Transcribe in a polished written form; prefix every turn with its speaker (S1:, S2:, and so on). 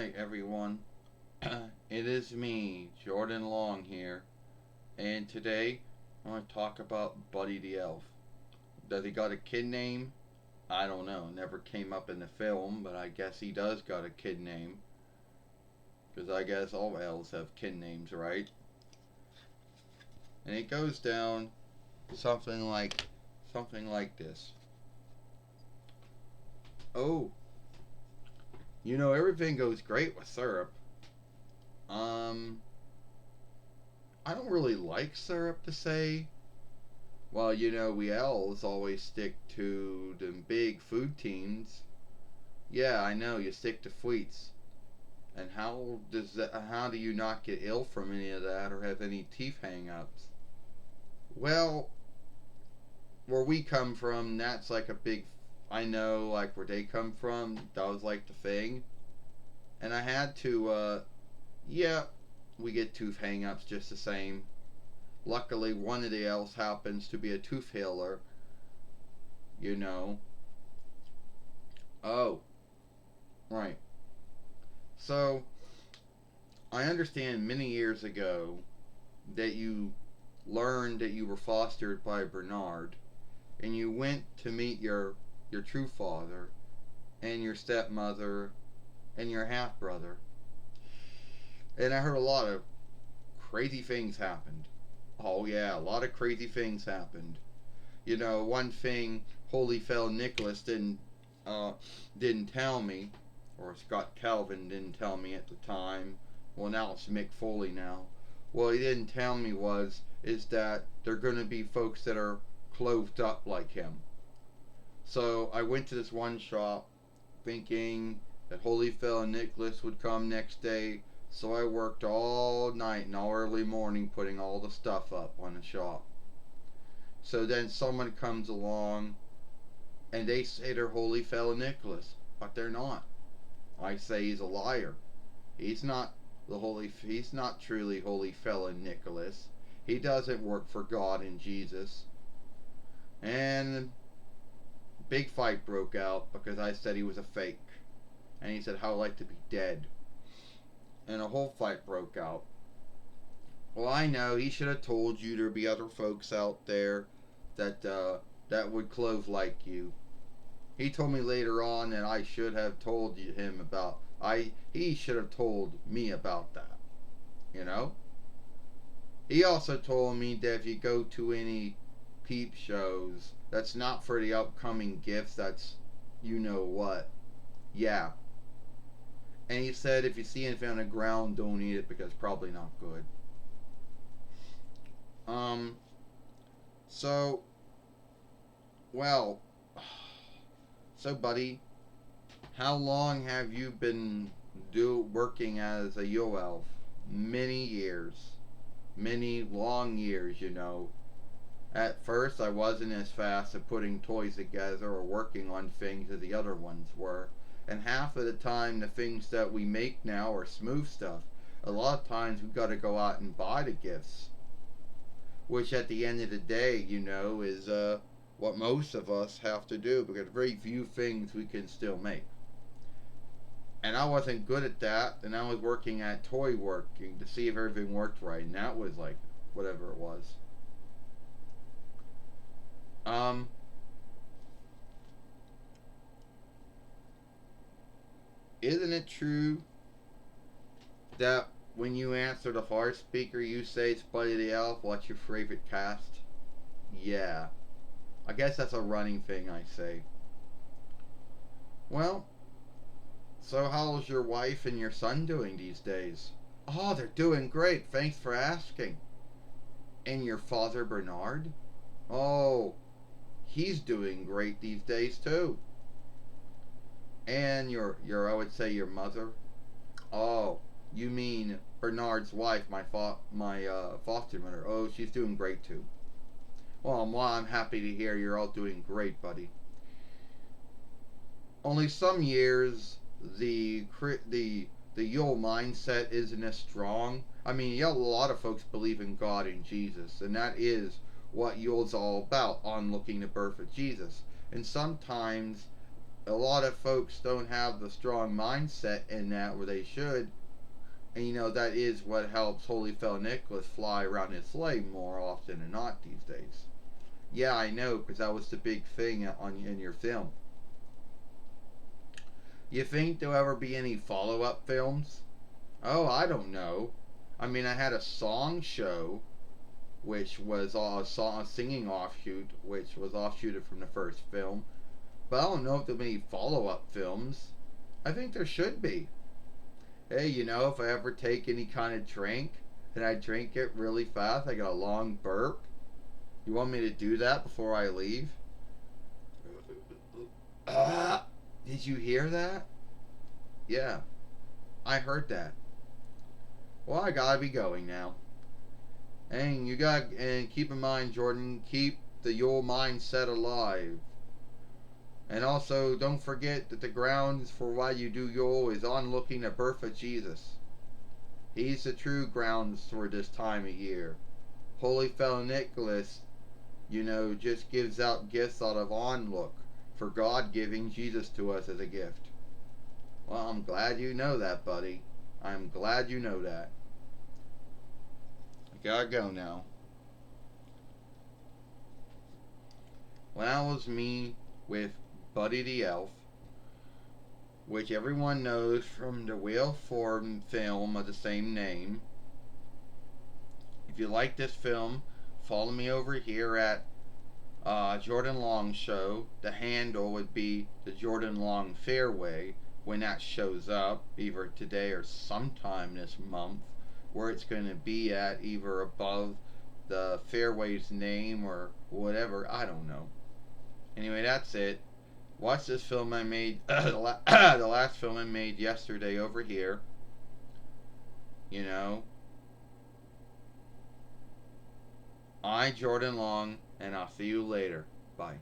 S1: Hi everyone, it is me, Jordan Long here, and today I'm going to talk about Buddy the Elf. Does he got a kid name? I don't know, never came up in the film, but I guess he does got a kid name, because I guess all elves have kid names, right? And it goes down something like this. Oh, everything goes great with syrup. Um, I don't really like syrup to say. Well, we elves always stick to the big food teams. Yeah, I know you stick to sweets. And how do you not get ill from any of that or have any teeth hang-ups? Well, where we come from, that's like a big. I know, like where they come from, that was like the thing. And I had to. Yeah, we get tooth hang-ups just the same. Luckily, one of the elves happens to be a tooth healer. You know. Oh, right. So, I understand many years ago that you learned that you were fostered by Bernard, and you went to meet your true father, and your stepmother, and your half brother. And I heard a lot of crazy things happened. Oh, yeah, a lot of crazy things happened. One thing Holy Fell Nicholas uh, didn't tell me, or Scott Calvin didn't tell me at the time. Well, now it's Mick Foley now. What he didn't tell me is that there are going to be folks that are clothed up like him. So I went to this one shop thinking that Holy Fell Nicholas would come next day. So I worked all night and all early morning putting all the stuff up on the shop. So then someone comes along and they say they're Holy Fella Nicholas, but they're not. I say he's a liar. He's not truly Holy Fella Nicholas. He doesn't work for God and Jesus. And big fight broke out because I said he was a fake. And he said, "How I'd like to be dead." And a whole fight broke out. Well, I know he should have told you there'd be other folks out there that would clothe like you. He told me later on that I should have told him about. He should have told me about that. You know. He also told me that if you go to any peep shows, that's not for the upcoming gifts. That's you know what. Yeah. And he said if you see anything on the ground, don't eat it because it's probably not good. Um. So, well, so buddy, how long have you been working as a Yule elf? Many years, many long years. At first, I wasn't as fast at putting toys together or working on things as the other ones were. And half of the time, the things that we make now are smooth stuff. A lot of times, we've got to go out and buy the gifts, which at the end of the day, is what most of us have to do because very few things we can still make. And I wasn't good at that, and I was working at toy working to see if everything worked right, and that was like whatever it was. Um, isn't it true that when you answer the far speaker, you say it's Buddy the Elf? What's your favorite cast? Yeah, I guess that's a running thing I say. Well, so how's your wife and your son doing these days? Oh, they're doing great. Thanks for asking. And your father Bernard? Oh, he's doing great these days too. And your I would say your mother? Oh, you mean Bernard's wife, my foster mother? Oh, she's doing great too. Well, I'm happy to hear you're all doing great, buddy. Only some years the Yule mindset isn't as strong. I mean, yeah, a lot of folks believe in God and Jesus, and that is what Yule's all about, on looking the birth of Jesus. And sometimes a lot of folks don't have the strong mindset in that where they should. And that is what helps Holy Fell Nicholas fly around his sleigh more often than not these days. Yeah, I know, because that was the big thing in your film. You think there'll ever be any follow-up films? Oh, I don't know. I mean, I had a song show, which was a singing offshoot, which was offshooted from the first film. But I don't know if there'll be any follow-up films. I think there should be. Hey, if I ever take any kind of drink and I drink it really fast, I got a long burp. You want me to do that before I leave? Did you hear that? Yeah, I heard that. Well, I gotta be going now. And keep in mind, Jordan, keep the Yule mindset alive. And also, don't forget that the grounds for why you do Yule is on looking the birth of Jesus. He's the true grounds for this time of year. Holy Fell Nicholas, just gives out gifts out of onlook for God giving Jesus to us as a gift. Well, I'm glad you know that, buddy. I'm glad you know that. I gotta go now. Well, that was me with Buddy the Elf, which everyone knows from the Wheel of Fortune film of the same name. If you like this film, follow me over here at Jordan Long Show. The handle would be the Jordan Long Fairway when that shows up, either today or sometime this month, where it's going to be at, either above the fairway's name or whatever. I don't know. Anyway, that's it. Watch this film I made, the last film I made yesterday over here. I, Jordan Long, and I'll see you later. Bye.